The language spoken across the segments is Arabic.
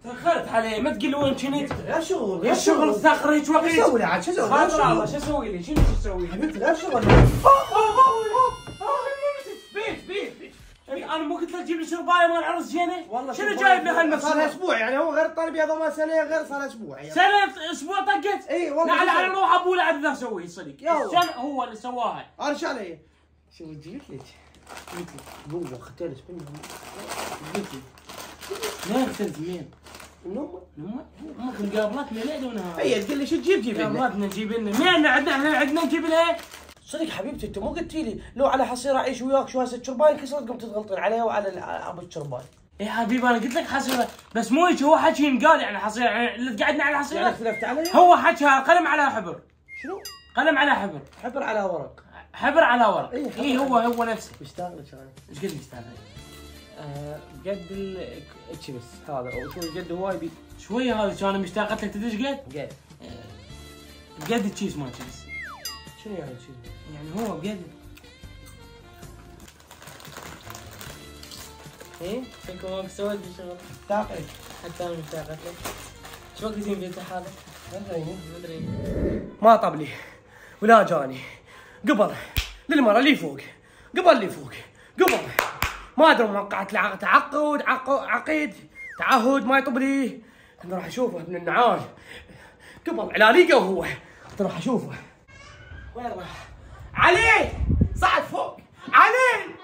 تاخرت عليه، ما تقول لي وين كنت؟ غير شغل غير شغل تاخر هيك وقت. شو اسوي لي عاد؟ شو اسوي؟ خاطر الله شو اسوي لي؟ شنو تسوي؟ حبيبتي غير شغل. بيت انا مو قلت لك جيب لي شربايه مال عرس زينه؟ والله شنو جايب لي هالمكسر؟ صار لها اسبوع يعني، هو غير طالب هذا ما سنه، غير صار اسبوع يعني. سنه اسبوع طقت؟ اي والله. لا على روح ابوه لا عاد اسوي صدق. يلا. شنو هو اللي سواها؟ انا شو علي؟ شو جبت لك؟ جبت لك بوبا ختلس منهم. قلت لي لا اختلت مين؟ من امك اللي قابلتنا ليل ونهار. هي تقول لي شو تجيب لنا؟ قابلتنا نجيب لنا مين عندنا نجيب لها؟ صدق حبيبتي انت مو قلتي لي لو على حصير اعيش وياك شو هسه شرباي انكسرت قمت تغلطين عليها وعلى ابو الشرباي. يا حبيبي انا قلت لك حصيره بس مو هيك، هو حكي ينقال يعني حصيره يعني اللي قعدنا على حصيره. يعني اختلفت علي؟ هو حكى قلم على حبر. شنو؟ قلم على حبر. حبر على ورق. حبر على ورق. إيه اي هو نفسه. مشتاق لك انا. ايش قد مستاهل؟ قد اتشي بس هذا وشوي قد هواي بي. شويه هذا كان مشتاقت لك تدش قد؟ قد. قد التشيز ما تشيز. شنو يعني تشيز؟ يعني هو بقد. ايه فيكم ما سويت الشغل. مشتاق لك. حتى انا مشتاقت لك. شو وقت يزين بيتك هذا؟ ما ادري. ما طب لي ولا جاني قبل للمرة اللي فوق، قبل اللي فوق قبل ما ادري موقعت عقد تعهد ما يطب لي. انا راح اشوفه ابن النعال قبل علاليقه وهو راح اشوفه. وين راح؟ علي صعد فوق علي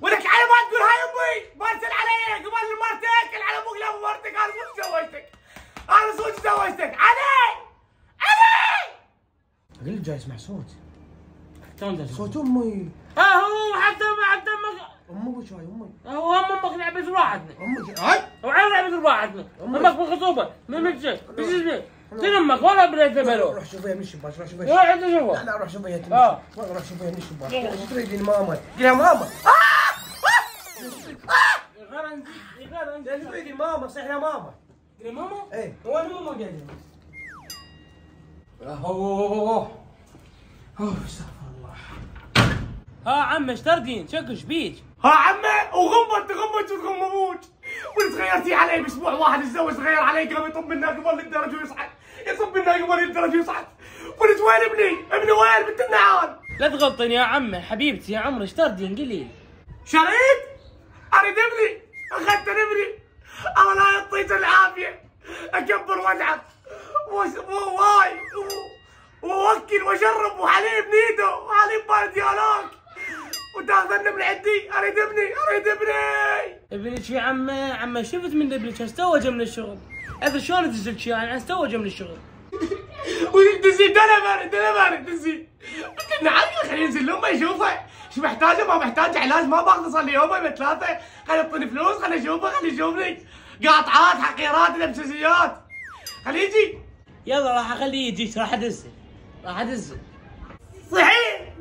ولك علي ما تقول هاي امي ما تسال علي قبل مرتك على ابوك لا مرتك انا صدق زوجتك انا صدق زوجتك علي اقول جاي اسمع صوت. صوت امي. هو حتى امي وش هاي امي؟ هو امك لعبت روحتنا. امي هاي؟ وعين لعبت روحتنا. امك بالخطوبه من مجد شنو امك ولا بريت بلو. روح شوفيها من الشباك روح شوفيها. روح انت شوفها. لا روح شوفيها والله روح شوفيها من الشباك. ايش تريدين ماما؟ قلها ماما. ايش تريدين ماما؟ صيح يا ماما. قلي ماما؟ ايه وين ماما قاعده؟ استغفر الله. ها عمي ايش تردين؟ شكش بيك؟ ها عمي وغمضت وتغم ابوك وانت غيرتي علي باسبوع واحد الزوج غير علي قام يطب منا قبل الدرج ويصعد يصب منا قبل الدرج ويصعد. قلت وين ابني وين بنت النعال؟ لا تغلطين يا عمي حبيبتي يا عمري ايش تردين قلي؟ شريت؟ اريد ابني اخذت ابني الله يعطيك العافيه اكبر والعب واي واوكل واشرب وحليب نيدو وحليب بارد يالاك وتاخذنا من عندي. اريد ابني ابنك يا عمي شفت من ابنك استوجه من الشغل. ادري شلون تزلك يعني استوجه من الشغل. ودزي انا بارد دزي قلت له عقلي خلينا ننزل لهم يشوفه ايش محتاجه ما محتاج علاج ما باخذ صار لي يومين ثلاثه خلي يعطيني فلوس خلي اشوفه خلي يشوفني قاطعات حقيرات لمسجيات خلي يجي. يلا راح اخليه يجيك راح ادزه صحيح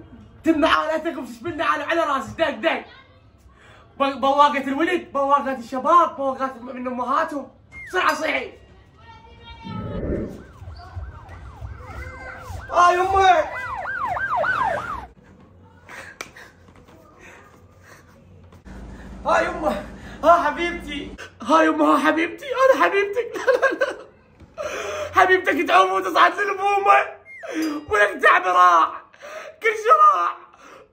تنعالتك وتشبلنا على راسك دق بواقة الولد بواقة الشباب بواقات من امهاتهم بسرعه صحيح. يمي يمه حبيبتي يمه حبيبتي انا حبيبتك لا حبيبتك تعوم وتصعد للبومه ولك تعب راح كل شيء راح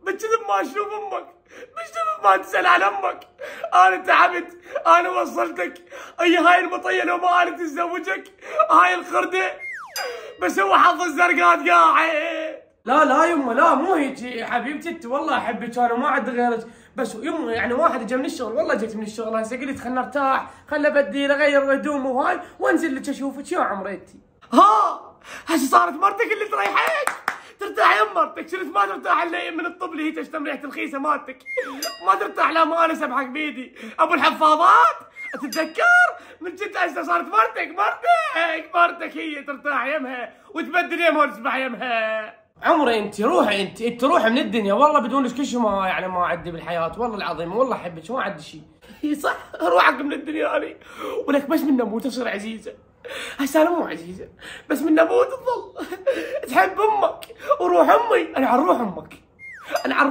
بكذب ما اشوف امك بكذب ما تسال عن امك. انا تعبت انا وصلتك هاي المطيه لو ما انا تتزوجك هاي الخرده بس هو حظ الزرقات قاعد. لا يمه لا مو هيك حبيبتي انت والله احبك انا ما عندي غيرك بس يمه يعني واحد جا من الشغل والله جيت من الشغل هسه قلت خلنا ارتاح خلنا ابدل اغير هدومي وهاي وانزل لك اشوفك يا عمريتي. هسه صارت مرتك اللي تريحك ترتاح يا مرتك شلت ما ترتاح الا من الطب اللي هي تشتم ريحه الخيسه مالتك ما ترتاح لا ما انا سبحك بيدي ابو الحفاضات تتذكر من جد هسه صارت مرتك هي ترتاح يمها وتبدل يمها وتسبح يمها. عمري انت روحي انت روحي من الدنيا والله بدونك كل شيء ما يعني ما عندي بالحياه والله العظيم والله احبك ما عندي شيء. اي صح روحك من الدنيا اني ولك بس من نموت تصير عزيزه. هسه انا مو عزيزه بس من نموت تظل تحب امك وروح امي. انا على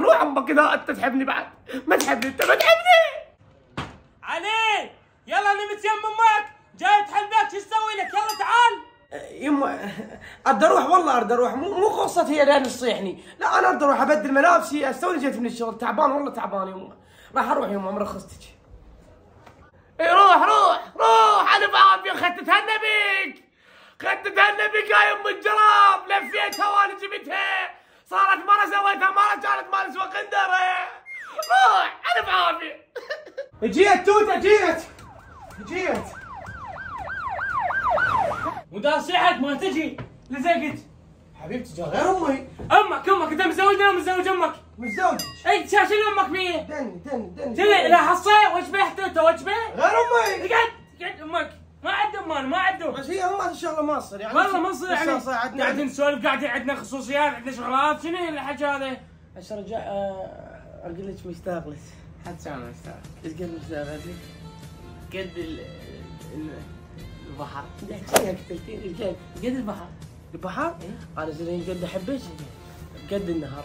روح امك اذا انت تحبني بعد ما تحبني انت ما تحبني. علي يلا نمت يم امك جاي يما ارد اروح، والله ارد اروح، مو قصه هي لان تصيحني، لا انا ارد اروح ابدل ملابسي، استوني جيت من الشغل تعبان، والله تعبان يما، راح اروح يما مرخصتك. اي روح انا بعافيه، خدت تهنى بيك يا يم الجراب، لفيتها وانا جبتها، صارت مره سويتها مره كانت مال سوى قندره. روح انا بعافيه. جيت توته جيت وداصيحك ما تجي لزقت. حبيبتي جا غير امي. امك انت متزوج ولا متزوج امك؟ متزوجك. اي شاشل امك بيه؟ دني لا حصه وش به توته وش به؟ غير امي. قعد امك ما عندهم بس هي امها ان شاء الله ما تصير يعني. والله ما تصير يعني. عندنا قاعدين نسولف، قاعدين عندنا خصوصيات، عندنا شغلات، شنو الحكي هذا؟ هسه رجع اقول لك مشتاق لك. حتى انا مشتاق. ايش قد مشتاق لك؟ قد البحر. تحكيها قتلتيني. ايش قد؟ قد البحر. البحر؟ انا زين قد احبك قد النهار.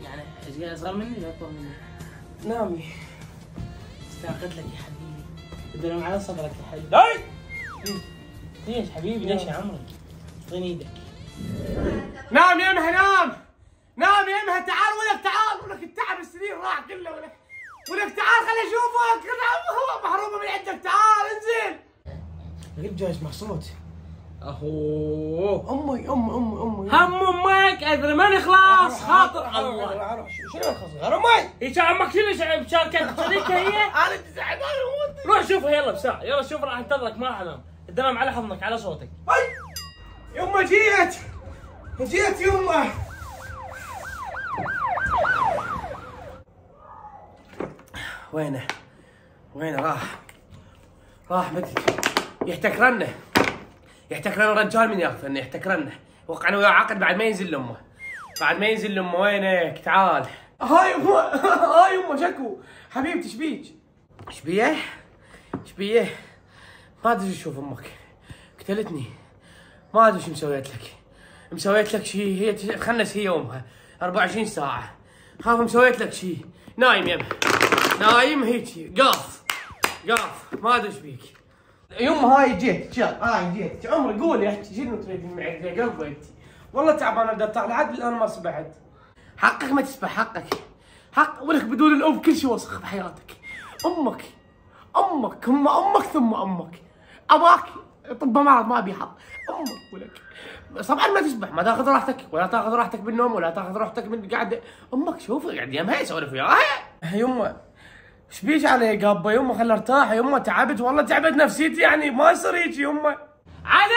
يعني ايش قد اصغر مني ولا اكبر مني؟ نامي. اشتاقت لك يا حبيبي. بدنا على صدرك يا حبيبي. ليش حبيبي ليش يا عمري؟ اعطيني ايدك. نام يا امها نام يا امها، تعال ولك التعب السنين راح كله ولك تعال خليني اشوفك. هو محرومه من عندك، تعال انزل. قلت جايز مع صوت. اهو امي هم امك ادري ماني خلاص خاطر الله. شنو الخص غير امي؟ ايش عمك شنو شاركت شريكه هي؟ انا تزعل روح شوفها يلا بساعة، يلا شوف راح انتظرك ما راح انام، الدرام على حضنك على صوتك. اي يما جيت يما. وينه راح مدري. يحتكرنه الرجال من ياخذنه، يحتكرنه وقعنا وياه عقد بعد ما ينزل لامه. وينك تعال. هاي يما شكو حبيبتي. ايش بيه؟ ما ادري اشوف امك، قتلتني، ما ادري شو مسويت لك شيء. هي تخنس هي وامها 24 ساعه، خاف مسويت لك شيء. نايم يمه، نايم هيجي قاف ما ادري ايش بيك. يمه هاي جيت عمري قولي احكي شنو تريدين معي يا قلبي انت؟ والله تعبان ابدا اطلع لحد الان ما سبحت. حقك ما تسبح، حق ولك بدون الام كل شيء وسخ بحياتك. امك ثم امك، اباك طب مرض ما ابي حظ. امك ولك طبعا ما تسبح، ما تاخذ راحتك ولا تاخذ راحتك بالنوم ولا تاخذ راحتك من قاعده. امك شوف قاعد يمها يسولف وياها. يمه ايش بيك علي قابه يمه؟ خلي ارتاح يمه، تعبت والله، تعبت نفسيتي يعني ما يصير هيك يمه. علي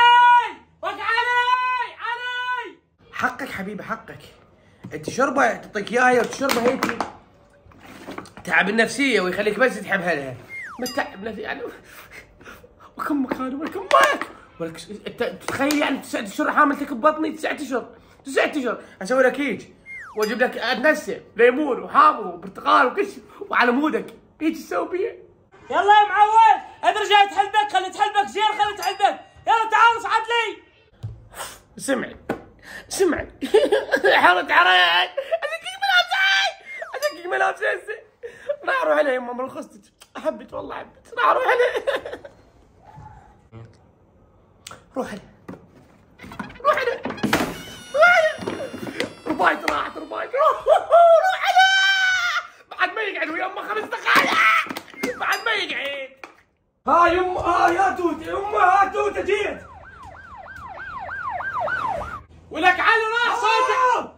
حقك حبيبي حقك، انت شربه تعطيك اياها وتشربها هيك تعب النفسيه ويخليك بس تحبها لها. ما تعب نفسي يعني. وكمك هذا ولك انت تخيل يعني 9 اشهر حاملتك ببطني، 9 اشهر اسوي لك هيك واجيب لك اتنسى ليمون وحامض وبرتقال وكل شيء وعلى مودك هيك تسوي بيه. يلا يا معود ادري جاي تحلبك، خلي تحلبك زين، خلي تحلبك. يلا تعال اصعد لي. سمعي حرت عراي ادقق ملابسي هسه. راح اروح عليه يما مرخصتك، احبك والله احبك، راح اروح عليه. روح عليه ربايت راحت روح عليه. بعد ما يقعد ويا امه 5 دقائق، بعد ما يقعد. ها يما يا توته جيت ولك على راح صوتك.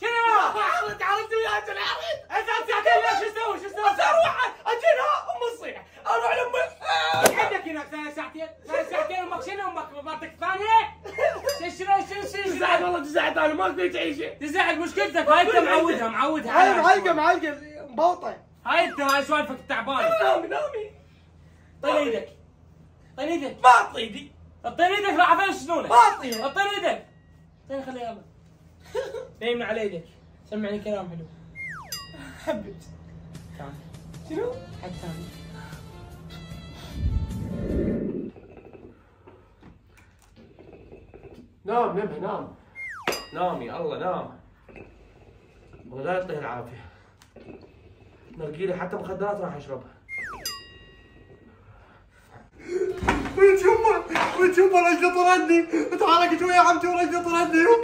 شنو؟ تعرفت وياها انت ساعتين ليش شو تسوي؟ اروح اجينا ام تصيح، اروح لامي. عندك هناك 3 ساعتين امك شنو؟ امك ببطنك الثانيه؟ شنو تزعل والله تزعل، انا ما اقدر تعيشه. تزعل مشكلتك، هاي انت معودها هاي معلقه مبوطه. هاي انت هاي سوالفك التعبانه. نامي طيني ايدك. ما اعطي ايدي. اعطيني ايدك راح افل سنونك. ما اعطيها. اعطيني ايدك. خليها يلا. نايمنا على ايدك، سمعني كلام حلو. حبيت. تعال. شنو؟ حد ثاني. نام يمه نامي الله نام. الله يعطيه العافيه. نرجيلي حتى مخدرات راح اشربها. ويت يمه يما رجلي طردني، اتعاركت ويا عمتي ورجلي طردني يما.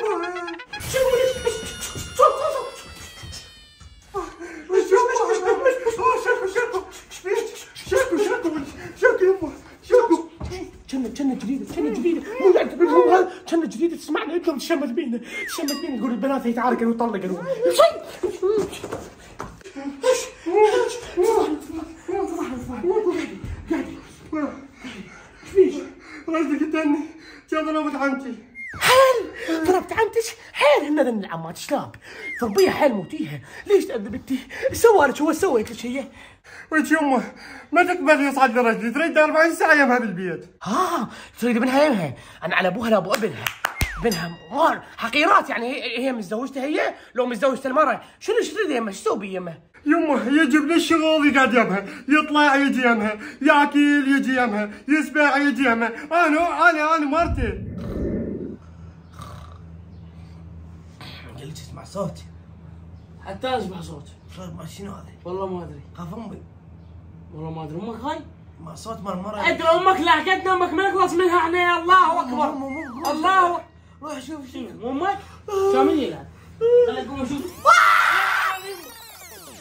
كنا جديدة مو قاعد بالهم، كنا جديدة تسمعنا انتم تشمت بينا تقول البنات يتعاركن ويطلقن. فيش رجلك الدني جا ضربت عمتي. حيل ضربت عمتك؟ حيل هن ذن العمات شلاب ضربيها حيل موتيها. ليش تأذبتي؟ سوالك هو سويت لك هي. ويش يمه ما تقبل يصعد لي رجلي، تريد 40 ساعة يمها بالبيت. تريد ابنها يمها؟ انا على ابوها لا ابو ابنها. ابنها مال حقيرات يعني. هي متزوجتها هي؟ لو متزوجة المرة شنو تريد يمها؟ شو تسوي بيمها؟ يمه يجيب لي الشغل يقعد يمها، يطلع يجي يمها، ياكل يجي يمها، يسبح يجي يمها. انا مرتي. قلت تسمع صوتي حتى اسمع صوتي. صوت ما شنو هذا؟ والله ما ادري. خاف امي. والله ما ادري. امك هاي؟ ما صوت مال المرأة. ادري امك لحقتنا امك ما نخلص منها احنا. الله اكبر. الله. روح شوف شنو امك؟ شامل يلعب. خليني اقوم اشوف.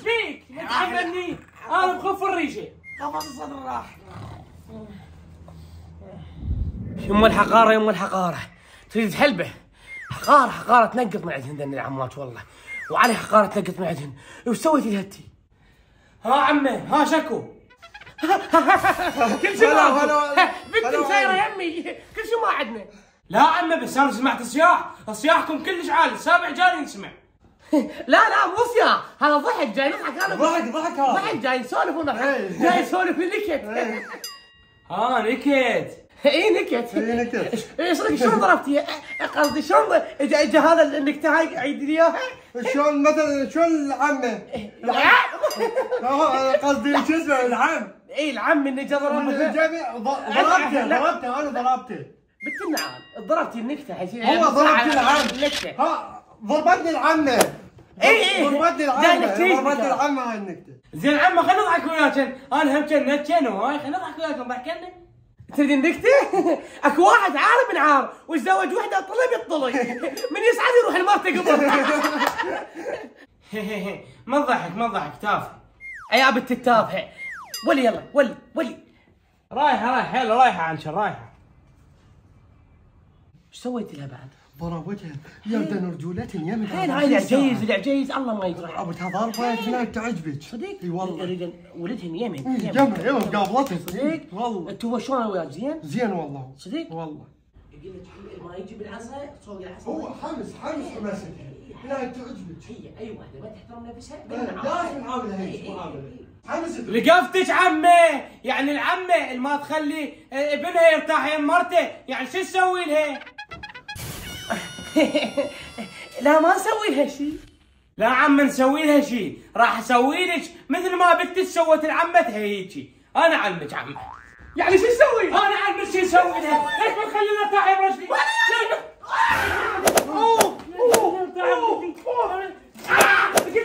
فيك تعبني انا بخف الريشه. خفص الصدر راح. يما الحقاره يما الحقاره تريد تحلبه. حقاره تنقط من عندهن ذن العمات والله، وعلي حقاره تنقط من عندهن. وش سويتي لهتي؟ ها عمي ها شكو. كل شيء بنتي سايره يمي كل شيء ما عندنا. لا عمي بس انا سمعت صياحكم كلش عالي. السابع جاي نسمع. لا مو صياح، هذا ضحك جاي نضحك. انا ضحك جاي نسولف جاي نسولف نكت. نكت. اي نكت. ايش رايك شلون ضربتي؟ قصدي شلون اجى هذا النكته هاي عيد لي اياها؟ شلون مثلا شلون العمه؟ قصدي شو اسمه العم. اي العم اللي جا ضربته. ضربته انا ضربته. بنت النعال ضربتي النكته حسين. هو ضربتي العم. ضربتني العمه. اي ضربتني العمه هاي النكته. زين عمه خلينا نضحك وياك. انا هم نتشن وهاي خلينا نضحك وياكم ضحكنا. تريد النكته؟ اكو واحد عار من عار وتزوج وحده طلب من يسعد يروح لمرته قبل. ما تضحك تافه. يا بنت التافهه. ولي يلا ولي. رايحه يلا رايحه عنشر رايحه. ايش سويتي لها بعد؟ ضربتها يا ودن رجولتها يمين. هاي العجيز الله ما يدري. ابوتها ضربه هناك تعجبك. صدق؟ اي والله. اريد ولدهم يمين. جنبها مقابلتها. صدق؟ والله. انت هو شلون وياك زين؟ زين والله. صدق؟ والله. يقول لك ما يجي بالعصا فوق العصا. هو حمس حماستها. هناك تعجبك. هي اي وحده ما تحترم نفسها لازم نعاملها هيك حمست. لقفتك عمه، يعني العمه اللي ما تخلي ابنها يرتاح يم مرته، يعني شو تسوي لها؟ لا ما نسوي لها شيء. لا عم نسوي لها شيء، راح اسوي لك مثل ما بنتك سوت لعمتها هيجي. انا علمك عمه. يعني شو تسوي؟ انا علمك شو نسوي لها. ليش ما تخلينا نرتاح يم رجلي؟ قلت لي